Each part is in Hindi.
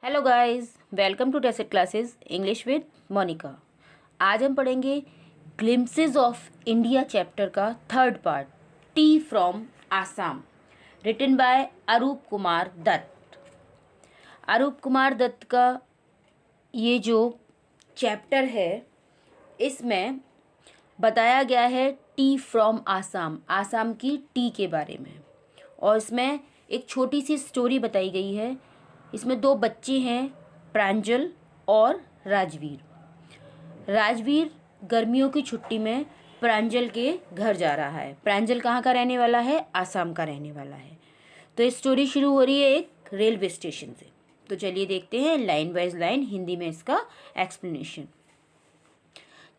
हेलो गाइस, वेलकम टू टेसेट क्लासेस इंग्लिश विद मोनिका। आज हम पढ़ेंगे ग्लिम्पसेस ऑफ इंडिया चैप्टर का third part, tea from Assam, written by Arup Kumar Dutt. Arup Kumar Dutt का ये जो चैप्टर है, इसमें बताया गया है टी फ्रॉम आसाम, आसाम की टी के बारे में। और इसमें एक छोटी सी स्टोरी बताई गई है। इसमें दो बच्चे हैं, प्रांजल और राजवीर। राजवीर गर्मियों की छुट्टी में प्रांजल के घर जा रहा है। प्रांजल कहाँ का रहने वाला है? आसाम का रहने वाला है। तो ये स्टोरी शुरू हो रही है एक रेलवे स्टेशन से। तो चलिए देखते हैं लाइन वाइज लाइन हिंदी में इसका एक्सप्लेनेशन।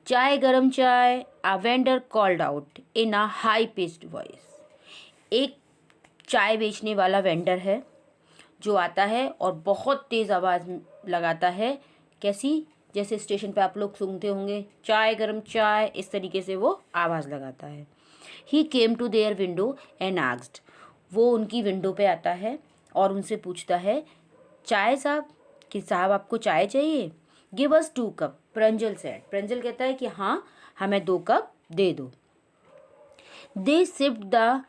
चाय गरम चाय, a vendor called out in a high pitched voice। एक चाय बेचने वाला वेंडर है जो आता है और बहुत तेज़ आवाज़ लगाता है। कैसी? जैसे स्टेशन पे आप लोग सुनते होंगे चाय गरम चाय, इस तरीके से वो आवाज़ लगाता है। He came to their window and asked. वो उनकी विंडो पे आता है और उनसे पूछता है, चाय साहब, कि साहब आपको चाय चाहिए? Give us 2 cup, Pranjal said. Pranjal कहता है कि हाँ, हमें 2 कप दे दो। They sipped the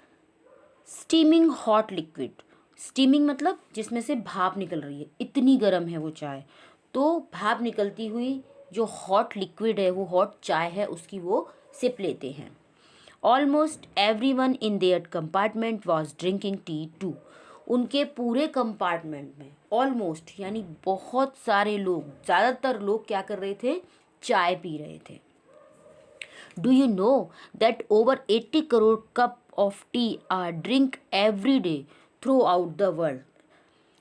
steaming hot liquid. Steaming मतलब जिसमें से भाप निकल रही है, इतनी गर्म है वो चाय। तो भाप निकलती हुई जो हॉट लिक्विड है, वो हॉट चाय है, उसकी वो सिप लेते हैं। Almost every one in their compartment was drinking tea too. उनके पूरे कंपार्टमेंट में ऑलमोस्ट यानी बहुत सारे लोग, ज़्यादातर लोग क्या कर रहे थे? चाय पी रहे थे। Do you know that over 80 crore cup of T R drink every day through out the world?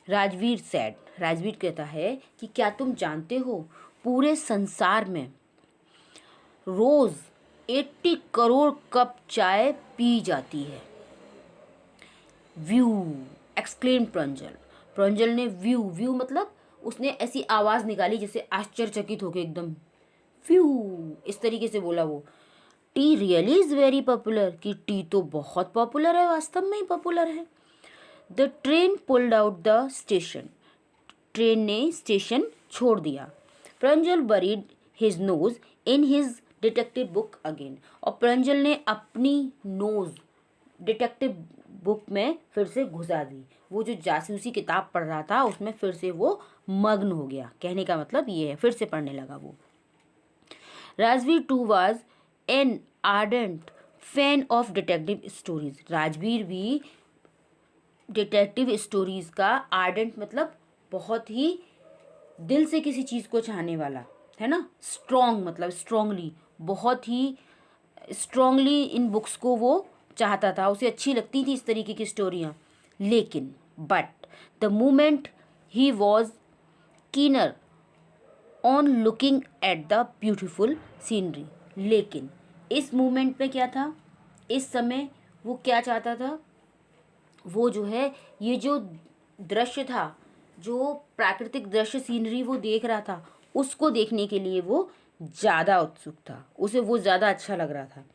Rajveer said. Rajveer कहता है कि क्या तुम जानते हो, पूरे संसार में रोज 80 करोड़ कप चाय पी जाती है। View, exclaim Pranjal. प्रंजल ने व्यू, व्यू मतलब उसने ऐसी आवाज निकाली जैसे आश्चर्यचकित होकर, एकदम व्यू, इस तरीके से बोला वो। T really is very popular, कि टी तो बहुत पॉपुलर है, वास्तव में ही पॉपुलर है। The train pulled out the station. Train ने स्टेशन छोड़ दिया। Pranjal buried his nose in his detective book again. और प्रंजल ने अपनी नोज डिटेक्टिव बुक में फिर से घुसा दी। वो जो जासूसी किताब पढ़ रहा था उसमें फिर से वो मग्न हो गया। कहने का मतलब ये है, फिर से पढ़ने लगा वो। Rajveer too was an ardent fan of detective stories. Rajveer भी डिटेक्टिव स्टोरीज का आर्डेंट मतलब बहुत ही दिल से किसी चीज़ को चाहने वाला, है ना। स्ट्रॉन्ग मतलब स्ट्रॉन्गली, बहुत ही स्ट्रॉन्गली इन बुक्स को वो चाहता था, उसे अच्छी लगती थी इस तरीके की स्टोरियाँ। लेकिन but the moment he was keener on looking at the beautiful scenery. लेकिन इस मोमेंट पे क्या था, इस समय वो क्या चाहता था? वो जो है, ये जो दृश्य था, जो प्राकृतिक दृश्य सीनरी वो देख रहा था, उसको देखने के लिए वो ज़्यादा उत्सुक था, उसे वो ज़्यादा अच्छा लग रहा था।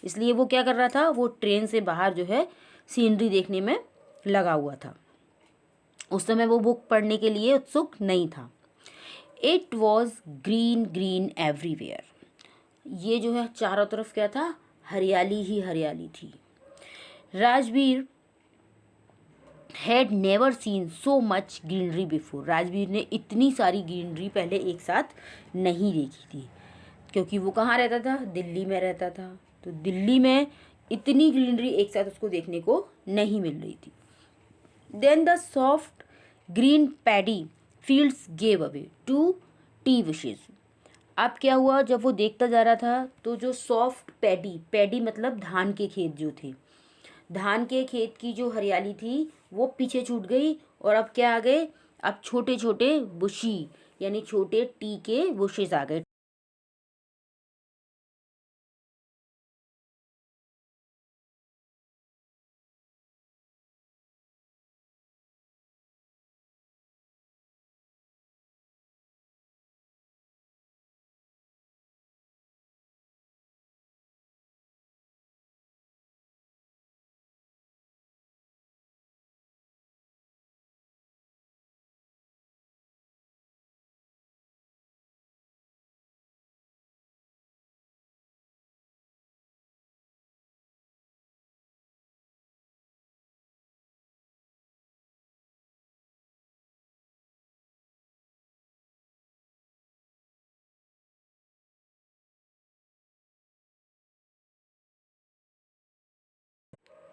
इसलिए वो क्या कर रहा था? वो ट्रेन से बाहर जो है सीनरी देखने में लगा हुआ था। उस समय वो बुक पढ़ने के लिए उत्सुक नहीं था। It was green green everywhere. ये जो है चारों तरफ क्या था? हरियाली ही हरियाली थी। Rajveer had never seen so much greenery before. Rajveer ने इतनी सारी ग्रीनरी पहले एक साथ नहीं देखी थी, क्योंकि वो कहाँ रहता था? दिल्ली में रहता था। तो दिल्ली में इतनी ग्रीनरी एक साथ उसको देखने को नहीं मिल रही थी। Then the soft green paddy fields gave away to tea bushes. अब क्या हुआ? जब वो देखता जा रहा था तो जो सॉफ्ट पैडी, पैडी मतलब धान के खेत जो थे, धान के खेत की जो हरियाली थी वो पीछे छूट गई। और अब क्या आ गए? अब छोटे छोटे बुशी यानी छोटे टी के बुशेस आ गए।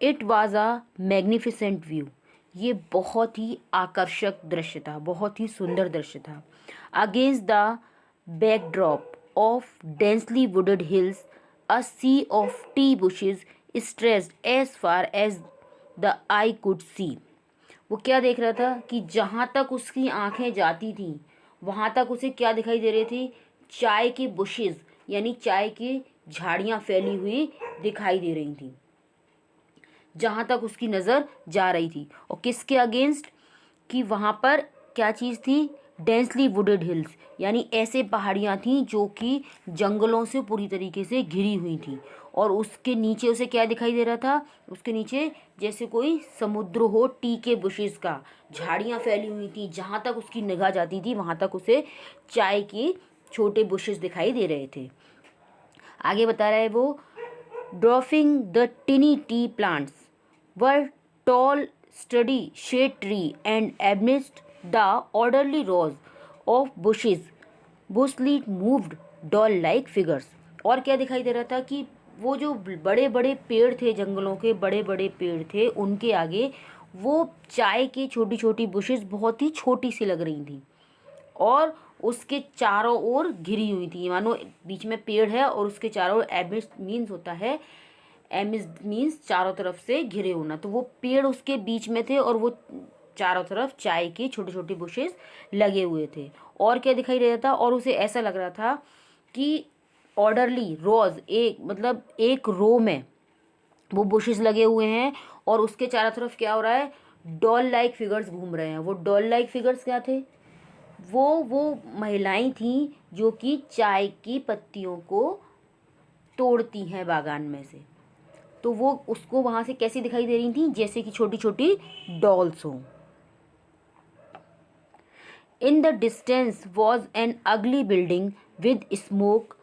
It was a magnificent view. ये बहुत ही आकर्षक दृश्य था, बहुत ही सुंदर दृश्य था। Against the backdrop of densely wooded hills a sea of tea bushes stretched as far as the eye could see. वो क्या देख रहा था कि जहाँ तक उसकी आंखें जाती थीं वहाँ तक उसे क्या दिखाई दे रही थी, चाय की बुशेस यानी चाय की झाड़ियाँ फैली हुई दिखाई दे रही थी जहाँ तक उसकी नज़र जा रही थी। और किसके अगेंस्ट, कि वहाँ पर क्या चीज़ थी, डेंसली वुडेड हिल्स यानी ऐसे पहाड़ियाँ थीं जो कि जंगलों से पूरी तरीके से घिरी हुई थी। और उसके नीचे उसे क्या दिखाई दे रहा था, उसके नीचे जैसे कोई समुद्र हो, टी के बुशेस का झाड़ियाँ फैली हुई थी, जहाँ तक उसकी निगाह जाती थी वहाँ तक उसे चाय के छोटे बुशेस दिखाई दे रहे थे। आगे बता रहा है वो, dwarfing the tiny tea plants were tall sturdy shade tree and amidst the orderly rows of bushes bushly moved doll like figures। और क्या दिखाई दे रहा था कि वो जो बड़े बड़े पेड़ थे, जंगलों के बड़े बड़े पेड़ थे, उनके आगे वो चाय की छोटी छोटी बुशेस बहुत ही छोटी सी लग रही थी और उसके चारों ओर घिरी हुई थी, मानो बीच में पेड़ है और उसके चारों ओर, एमिस्ट मीन्स होता है, एमिस्ट मीन्स चारों तरफ से घिरे होना, तो वो पेड़ उसके बीच में थे और वो चारों तरफ चाय के छोटे छोटे बुशेस लगे हुए थे। और क्या दिखाई दे रहा था, और उसे ऐसा लग रहा था कि ऑर्डरली रोज, एक मतलब एक रो में वो बुशेस लगे हुए हैं और उसके चारों तरफ क्या हो रहा है, डॉल लाइक फिगर्स घूम रहे हैं। वो डॉल लाइक फिगर्स क्या थे, वो महिलाएं थीं जो कि चाय की पत्तियों को तोड़ती हैं बागान में से। तो वो उसको वहाँ से कैसी दिखाई दे रही थी, जैसे कि छोटी छोटी डॉल्स हों। In the distance was an अगली building with smoke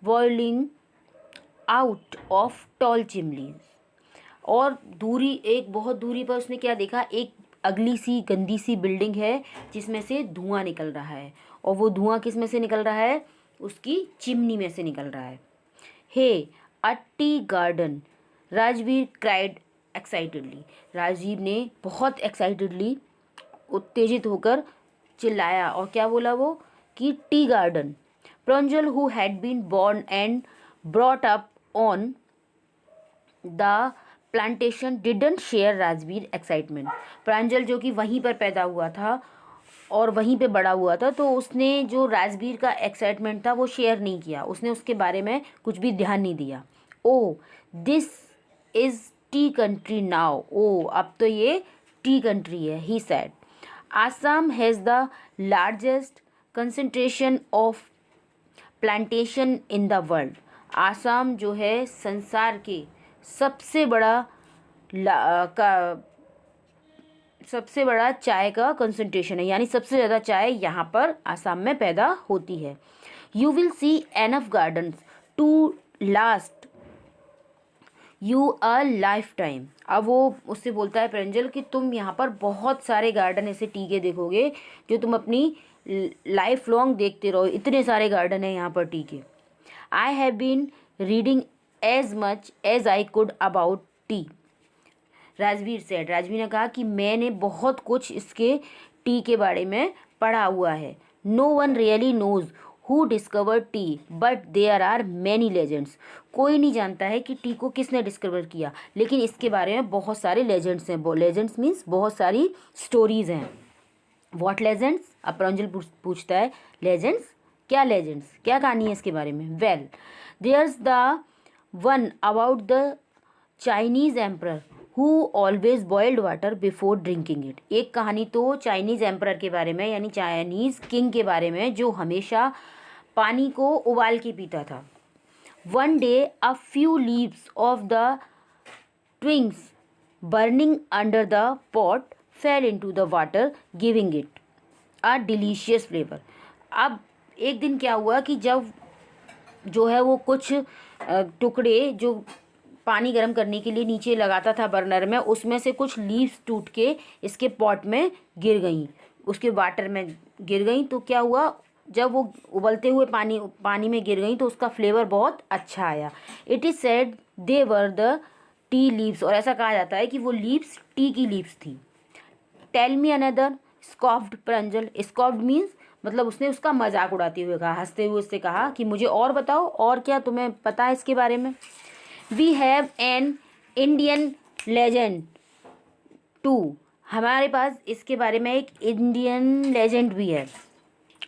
boiling out of tall chimneys. और दूरी, एक बहुत दूरी पर उसने क्या देखा, एक अगली सी गंदी सी बिल्डिंग है जिसमें से धुआं निकल रहा है। और वो धुआं किस में से निकल रहा है, उसकी चिमनी में से निकल रहा है। Hey a tea garden, Rajvir cried excitedly. Rajiv ने बहुत एक्साइटेडली, उत्तेजित होकर चिल्लाया। और क्या बोला वो, कि tea garden. Pranjal who had been born and brought up on the plantation didn't share Rajvir excitement. Pranjal जो कि वहीं पर पैदा हुआ था और वहीं पे बड़ा हुआ था, तो उसने जो राजवीर का एक्साइटमेंट था वो शेयर नहीं किया, उसने उसके बारे में कुछ भी ध्यान नहीं दिया। Oh this is tea country now, oh अब तो ये टी कंट्री है, he said. Assam has the largest concentration of plantation in the world. Assam जो है संसार के सबसे बड़ा सबसे बड़ा चाय का कंसंट्रेशन है, यानी सबसे ज़्यादा चाय यहाँ पर आसाम में पैदा होती है। You will see enough gardens to last you a lifetime. अब वो उससे बोलता है प्रंजल कि तुम यहाँ पर बहुत सारे गार्डन ऐसे टी के देखोगे जो तुम अपनी लाइफ लॉन्ग देखते रहो, इतने सारे गार्डन है यहाँ पर टी के। I have been reading as much as I could about tea, Rajveer said. Rajveer ने कहा कि मैंने बहुत कुछ इसके टी के बारे में पढ़ा हुआ है। No one really knows who discover tea but there are many legends. कोई नहीं जानता है कि टी को किसने डिस्कवर किया, लेकिन इसके बारे में बहुत सारे लेजेंड्स हैं। लेजेंड्स मीन्स बहुत सारी स्टोरीज हैं। व्हाट लेजेंड्स, अब प्रंजल पूछता है लेजेंड्स, क्या लेजेंड्स, क्या कहानी है इसके बारे में। Well there's the one about the Chinese emperor who always boiled water before drinking it. एक कहानी तो चाइनीज़ एम्परर के बारे में, यानी चाइनीज़ किंग के बारे में, जो हमेशा पानी को उबाल के पीता था। One day a few leaves of the twigs burning under the pot fail into the water giving it a delicious flavour. अब एक दिन क्या हुआ कि जब जो है वो कुछ टुकड़े जो पानी गर्म करने के लिए नीचे लगाता था बर्नर में, उसमें से कुछ लीव्स टूट के इसके पॉट में गिर गई, उसके वाटर में गिर गई। तो क्या हुआ, जब वो उबलते हुए पानी में गिर गई तो उसका फ्लेवर बहुत अच्छा आया। It is said they were the tea leaves, और ऐसा कहा जाता है कि वो लीव्स टी की लीव्स थी। Tell me another, scoffed Pranjal. Scoffed means मतलब उसने उसका मजाक उड़ाते हुए कहा, हंसते हुए उससे कहा कि मुझे और बताओ, और क्या तुम्हें पता है इसके बारे में। We have an Indian legend too. हमारे पास इसके बारे में एक इंडियन लेजेंड भी है,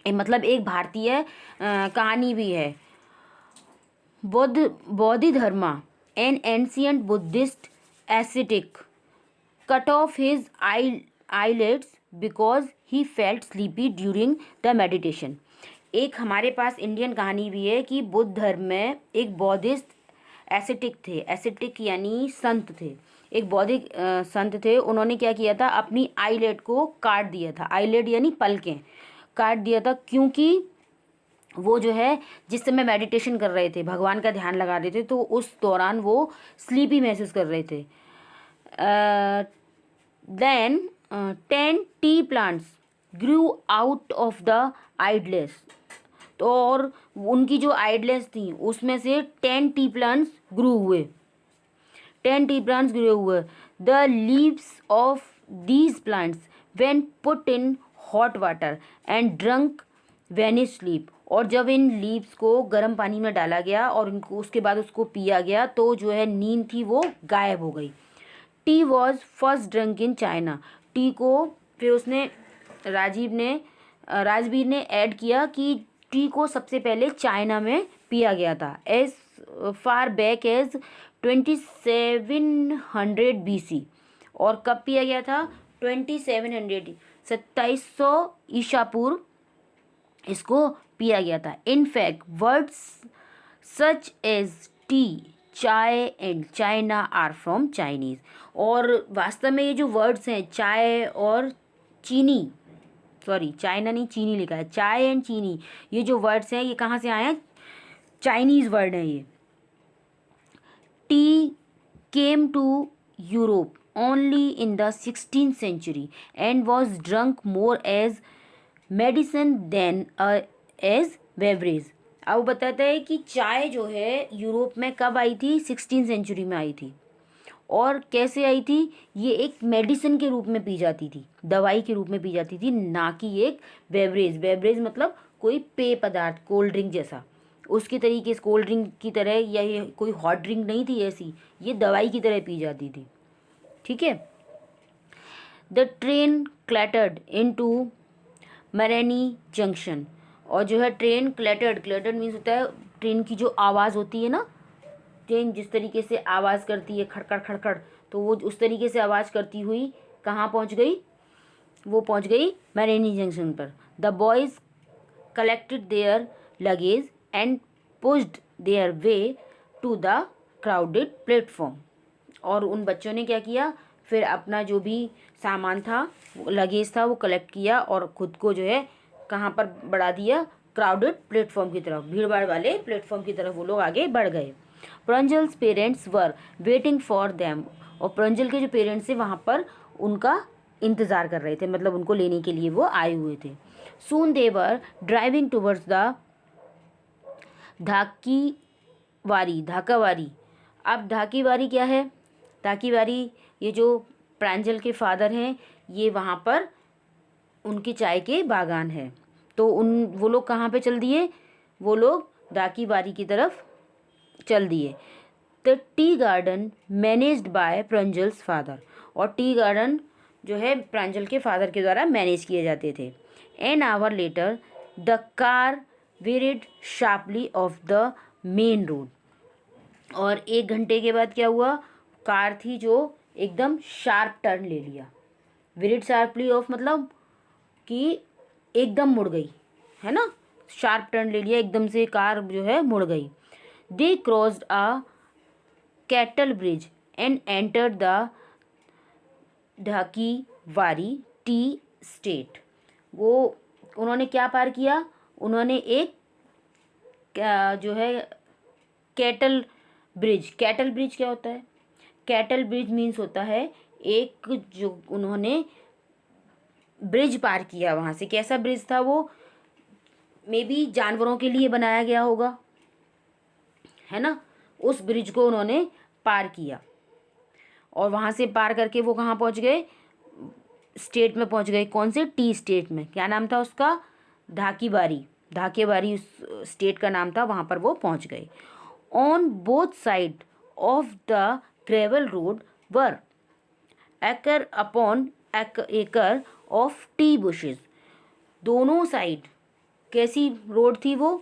मतलब एक भारतीय कहानी भी है। Bodhidharma, an ancient Buddhist ascetic, cut off his eyelids because he felt sleepy during the meditation। एक हमारे पास इंडियन कहानी भी है कि बुद्ध धर्म में एक बौद्धिस्ट एसिटिक थे, एसिटिक यानी संत थे, एक बौद्धिक संत थे। उन्होंने क्या किया था, अपनी आईलेट को काट दिया था, आईलेट यानी पलकें काट दिया था, क्योंकि वो जो है जिस समय मेडिटेशन कर रहे थे, भगवान का ध्यान लगा रहे थे, तो उस दौरान वो स्लीपी महसूस कर रहे थे। Then 10 tea plants grew out of the idlers। तो और उनकी जो आइडलेस थी उसमें से 10 टी प्लांट्स ग्रू हुए, 10 टी प्लांट्स ग्रू हुए। The leaves of these plants when put in hot water and drunk vanish sleep. और जब इन लीव्स को गर्म पानी में डाला गया और उनको उसके बाद उसको पिया गया तो जो है नींद थी वो गायब हो गई। T was first drunk in China. T को फिर उसने राजवीर ने ऐड किया कि टी को सबसे पहले चाइना में पिया गया था, as far back as 2700 BC। और कब पिया गया था, 2700, 2700 ईसा पूर्व इसको पिया गया था। In fact words such as tea, chai and China are from Chinese. और वास्तव में ये जो वर्ड्स हैं चाय और चीनी, सॉरी चाइना नहीं चीनी लिखा है, चाय एंड चीनी, ये जो वर्ड्स हैं ये कहाँ से आए हैं, चाइनीज वर्ड हैं ये। Tea came to Europe only in the 16th century and was drunk more as medicine than as beverage. अब बताता है कि चाय जो है यूरोप में कब आई थी, 16th सेंचुरी में आई थी। और कैसे आई थी, ये एक मेडिसिन के रूप में पी जाती थी, दवाई के रूप में पी जाती थी, ना कि एक बेवरेज। बेवरेज मतलब कोई पेय पदार्थ, कोल्ड ड्रिंक जैसा, उसके तरीके से कोल्ड ड्रिंक की तरह, या ये कोई हॉट ड्रिंक नहीं थी ऐसी, ये दवाई की तरह पी जाती थी। ठीक है। The train clattered into Mariani junction. और जो है ट्रेन क्लैटर्ड मीन्स होता है ट्रेन की जो आवाज़ होती है ना, ट्रेन जिस तरीके से आवाज़ करती है खड़खड़ खड़खड़, तो वो उस तरीके से आवाज़ करती हुई कहाँ पहुँच गई, वो पहुँच गई मरेनी जंक्शन पर। The boys collected their luggage and pushed their way to the crowded platform. और उन बच्चों ने क्या किया, फिर अपना जो भी सामान था, लगेज था, वो कलेक्ट किया और ख़ुद को जो है कहाँ पर बढ़ा दिया, क्राउडेड प्लेटफॉर्म की तरफ, भीड़ भाड़ वाले प्लेटफॉर्म की तरफ वो लोग आगे बढ़ गए। Pranjal's parents were waiting for them. और प्रंजल के जो पेरेंट्स थे वहाँ पर उनका इंतज़ार कर रहे थे, मतलब उनको लेने के लिए वो आए हुए थे। सून दे वर ड्राइविंग टूवर्ड्स द धाकावारी। अब धाकीवारी क्या है, धाकीवारी ये जो प्रांजल के फादर हैं, ये वहाँ पर उनकी चाय के बागान है, तो वो लोग कहाँ पे चल दिए, वो लोग धाकीवारी की तरफ चल दिए। The tea garden managed by Pranjal's father. और टी गार्डन जो है प्रांजल के फादर के द्वारा मैनेज किए जाते थे। An hour later the car varied sharply of the main road. और 1 घंटे के बाद क्या हुआ, कार थी जो एकदम शार्प टर्न ले लिया। वेरिड शार्पली ऑफ मतलब कि एकदम मुड़ गई, है ना, शार्प टर्न ले लिया, एकदम से कार जो है मुड़ गई। They crossed a cattle bridge and entered the Dhekiabari tea estate. वो उन्होंने क्या पार किया, उन्होंने एक जो है कैटल ब्रिज क्या होता है, कैटल ब्रिज मीन्स होता है एक, जो उन्होंने ब्रिज पार किया वहाँ से। कैसा ब्रिज था वो, मे बी जानवरों के लिए बनाया गया होगा, है ना, उस ब्रिज को उन्होंने पार किया। और वहाँ से पार करके वो कहाँ पहुँच गए, स्टेट में पहुँच गए। कौन से, टी स्टेट में। क्या नाम था उसका, ढाकीबारी, ढाकेबारी उस स्टेट का नाम था, वहाँ पर वो पहुँच गए। On both side of the gravel road were acre upon acre of tea bushes. दोनों साइड कैसी रोड थी वो,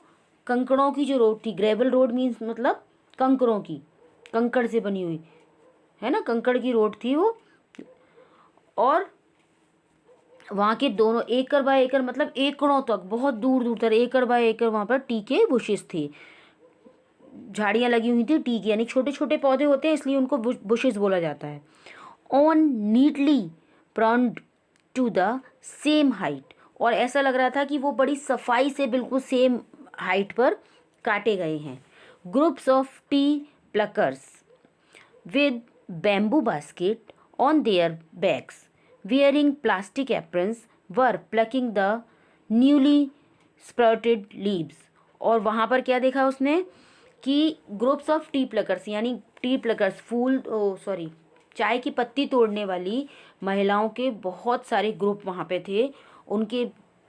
कंकड़ों की जो रोड थी। ग्रेवल रोड मीन्स मतलब कंकड़ों की, कंकड़ से बनी हुई है ना, कंकड़ की रोड थी वो। और वहाँ के दोनों एकड़ बाय एकड़ मतलब एकड़ों तक, बहुत दूर दूर तक एकड़ बाय एकड़ वहाँ पर टी के बुशेस थे, झाड़ियाँ लगी हुई थी टी की, यानी छोटे छोटे पौधे होते हैं इसलिए उनको बुशेस बोला जाता है। All neatly pruned to the same height, और ऐसा लग रहा था कि वो बड़ी सफाई से बिल्कुल सेम हाइट पर काटे गए हैं। Groups of T pluckers with bamboo basket on their backs, wearing plastic aprons, were plucking the newly sprouted leaves। और वहाँ पर क्या देखा उसने कि ग्रुप्स ऑफ टी प्लकर्स, यानी टी प्लकर्स फूल सॉरी चाय की पत्ती तोड़ने वाली महिलाओं के बहुत सारे ग्रुप वहाँ पे थे। उनके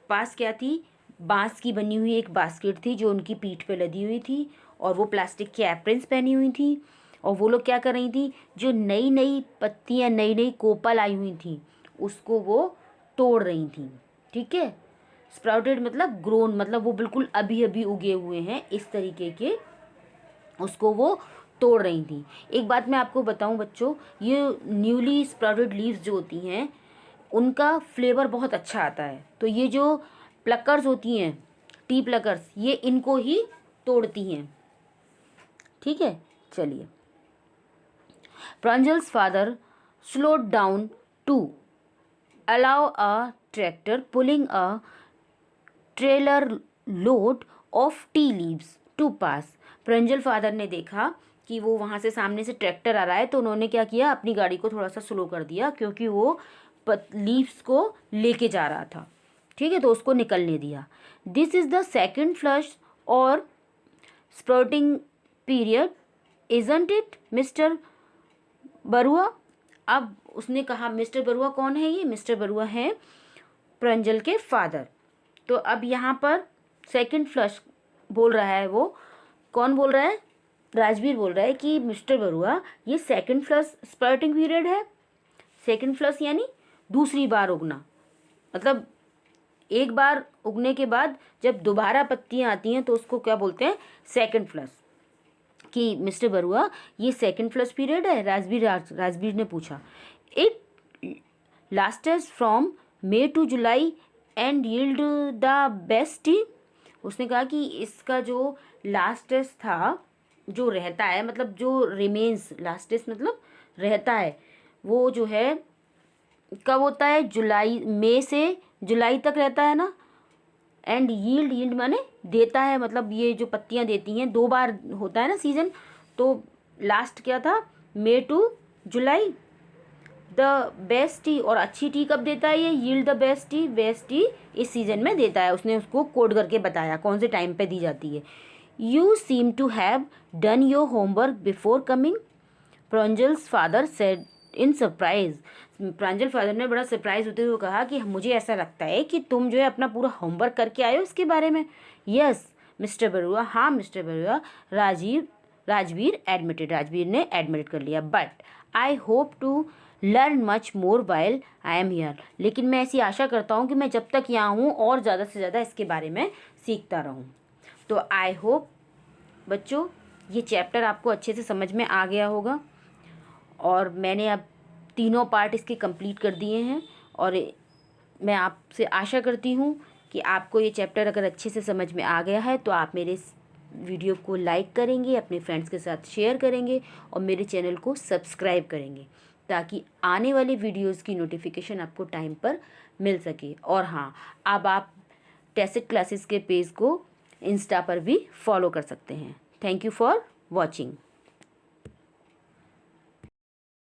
पास क्या थी, बांस की बनी हुई एक बास्केट थी जो उनकी पीठ पे लदी हुई थी, और वो प्लास्टिक के एप्रन्स पहनी हुई थी। और वो लोग क्या कर रही थी, जो नई नई पत्तियाँ, नई नई कोपल आई हुई थी उसको वो तोड़ रही थी। ठीक है, स्प्राउटेड मतलब ग्रोन, मतलब वो बिल्कुल अभी अभी उगे हुए हैं, इस तरीके के उसको वो तोड़ रही थी। एक बात मैं आपको बताऊं बच्चों, ये न्यूली स्प्राउटेड लीव्स जो होती हैं उनका फ्लेवर बहुत अच्छा आता है। तो ये जो प्लकर्स होती हैं, टी प्लकर्स, ये इनको ही तोड़ती हैं। ठीक है, चलिए। Pranjal's father slowed down to allow a tractor pulling a trailer load of tea leaves to pass। Pranjal father ने देखा कि वो वहाँ से सामने से ट्रैक्टर आ रहा है, तो उन्होंने क्या किया, अपनी गाड़ी को थोड़ा सा स्लो कर दिया क्योंकि वो लीव्स को लेके जा रहा था। ठीक है, तो उसको निकलने दिया। This is the second flush or sprouting period, isn't it mister Barua. अब उसने कहा, मिस्टर बरुआ कौन है, ये मिस्टर बरुआ है प्रंजल के फादर। तो अब यहाँ पर सेकंड फ्लश बोल रहा है, वो कौन बोल रहा है, राजवीर बोल रहा है कि मिस्टर बरुआ ये सेकंड फ्लश स्प्राउटिंग पीरियड है। सेकंड फ्लश यानी दूसरी बार उगना, मतलब एक बार उगने के बाद जब दोबारा पत्तियाँ आती हैं तो उसको क्या बोलते हैं, सेकंड फ्लश। कि मिस्टर बरुआ ये सेकंड फ्लश पीरियड है। राजवीर ने पूछा। It lasts from May to July and yield the best tea. उसने कहा कि इसका जो लास्टेस था, जो रहता है, मतलब जो रिमेन्स, लास्टेस मतलब रहता है, वो जो है कब होता है, जुलाई, मई से जुलाई तक रहता है ना। एंड यील्ड माने देता है, मतलब ये जो पत्तियां देती हैं 2 बार होता है ना सीजन, तो लास्ट क्या था, मई to July. The best tea, और अच्छी टी कब देता है ये, यील्ड द बेस्ट टी इस सीजन में देता है। उसने उसको कोड करके बताया कौन से टाइम पे दी जाती है। You seem to have done your homework before coming, Pranjal's father said in surprise. Pranjal father ने बड़ा सरप्राइज होते हुए कहा कि मुझे ऐसा लगता है कि तुम जो है अपना पूरा होमवर्क करके आए हो इसके बारे में। यस मिस्टर बरुआ, हाँ मिस्टर बरुआ, राजवीर एडमिटेड, राजवीर ने एडमिट कर लिया। But I hope to learn much more while I am here, लेकिन मैं ऐसी आशा करता हूँ कि मैं जब तक यहाँ हूँ और ज़्यादा से ज़्यादा इसके बारे में सीखता रहूँ। तो आई होप बच्चों ये चैप्टर आपको अच्छे से समझ में आ गया होगा, और मैंने अब 3 पार्ट इसके कंप्लीट कर दिए हैं। और मैं आपसे आशा करती हूँ कि आपको ये चैप्टर अगर अच्छे से समझ में आ गया है तो आप मेरे इस वीडियो को लाइक करेंगे, अपने फ्रेंड्स के साथ शेयर करेंगे और मेरे चैनल को सब्सक्राइब करेंगे, ताकि आने वाले वीडियोस की नोटिफिकेशन आपको टाइम पर मिल सके। और हाँ, अब आप टेसिट क्लासेस के पेज को इंस्टा पर भी फॉलो कर सकते हैं। Thank you for watching.